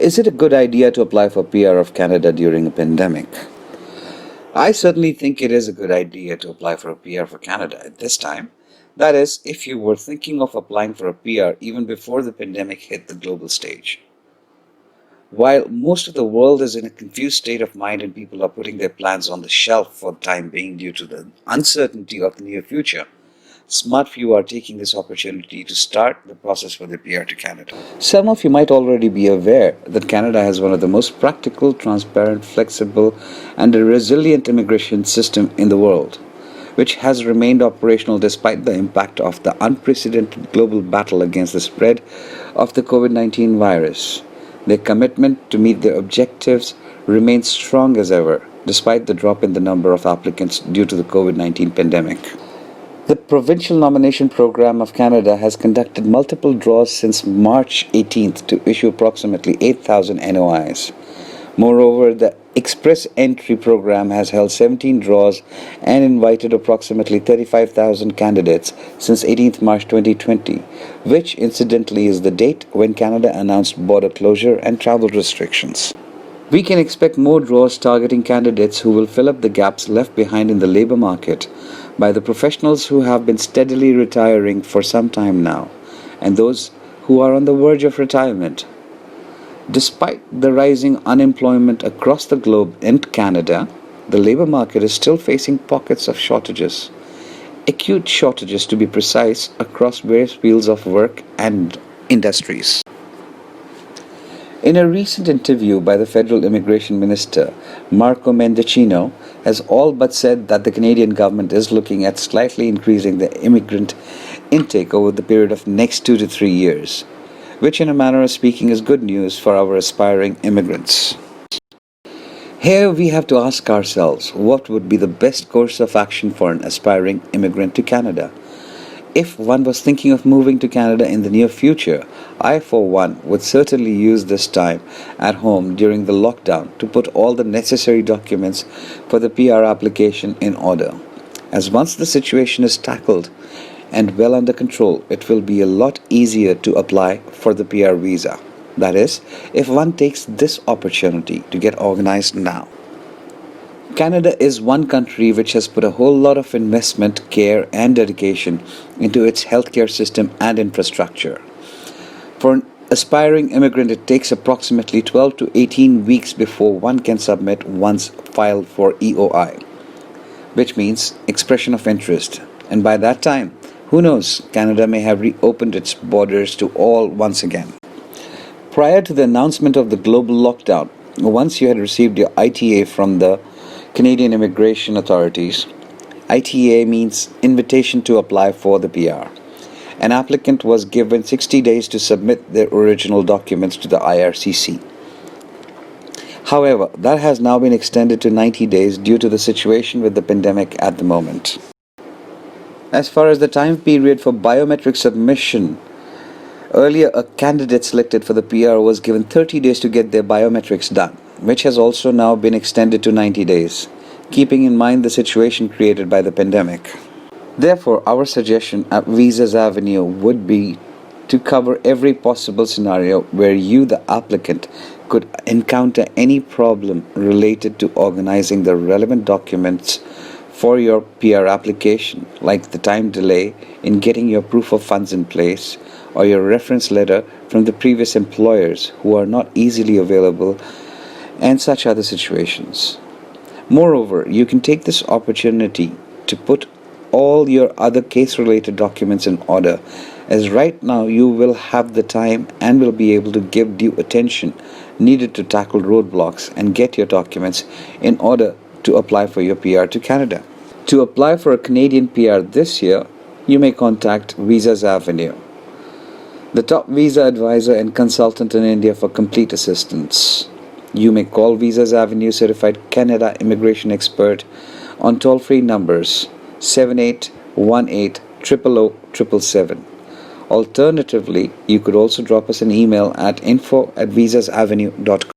Is it a good idea to apply for PR of Canada during a pandemic? I certainly think it is a good idea to apply for a PR for Canada at this time. That is, if you were thinking of applying for a PR even before the pandemic hit the global stage. While most of the world is in a confused state of mind and people are putting their plans on the shelf for the time being due to the uncertainty of the near future, smart few are taking this opportunity to start the process for the PR to Canada. Some of you might already be aware that Canada has one of the most practical, transparent, flexible, and a resilient immigration system in the world, which has remained operational despite the impact of the unprecedented global battle against the spread of the COVID-19 virus. Their commitment to meet their objectives remains strong as ever, despite the drop in the number of applicants due to the COVID-19 pandemic. The Provincial Nomination Program of Canada has conducted multiple draws since March 18th to issue approximately 8,000 NOIs. Moreover, the Express Entry Program has held 17 draws and invited approximately 35,000 candidates since 18th March 2020, which incidentally is the date when Canada announced border closure and travel restrictions. We can expect more draws targeting candidates who will fill up the gaps left behind in the labor market by the professionals who have been steadily retiring for some time now, and those who are on the verge of retirement. Despite the rising unemployment across the globe and Canada, the labor market is still facing pockets of shortages, acute shortages to be precise, across various fields of work and industries. In a recent interview by the Federal Immigration Minister, Marco Mendicino has all but said that the Canadian government is looking at slightly increasing the immigrant intake over the period of next 2 to 3 years, which in a manner of speaking is good news for our aspiring immigrants. Here we have to ask ourselves, what would be the best course of action for an aspiring immigrant to Canada? If one was thinking of moving to Canada in the near future, I for one would certainly use this time at home during the lockdown to put all the necessary documents for the PR application in order. As once the situation is tackled and well under control, it will be a lot easier to apply for the PR visa. That is, if one takes this opportunity to get organized now. Canada is one country which has put a whole lot of investment, care, and dedication into its healthcare system and infrastructure. For an aspiring immigrant, it takes approximately 12 to 18 weeks before one can submit one's file for EOI, which means expression of interest. And by that time, who knows, Canada may have reopened its borders to all once again. Prior to the announcement of the global lockdown, once you had received your ITA from the Canadian Immigration Authorities, ITA means Invitation to Apply for the PR. An applicant was given 60 days to submit their original documents to the IRCC. However, that has now been extended to 90 days due to the situation with the pandemic at the moment. As far as the time period for biometric submission, earlier a candidate selected for the PR was given 30 days to get their biometrics done, which has also now been extended to 90 days, keeping in mind the situation created by the pandemic. Therefore, our suggestion at Visas Avenue would be to cover every possible scenario where you, the applicant, could encounter any problem related to organizing the relevant documents for your PR application, like the time delay in getting your proof of funds in place or your reference letter from the previous employers who are not easily available, and such other situations. Moreover, you can take this opportunity to put all your other case-related documents in order, as right now you will have the time and will be able to give due attention needed to tackle roadblocks and get your documents in order to apply for your PR to Canada. To apply for a Canadian PR this year, you may contact Visas Avenue, the top visa advisor and consultant in India, for complete assistance. You may call Visas Avenue Certified Canada Immigration Expert on toll-free numbers 7818 000 777. Alternatively, you could also drop us an email at info@visasavenue.com.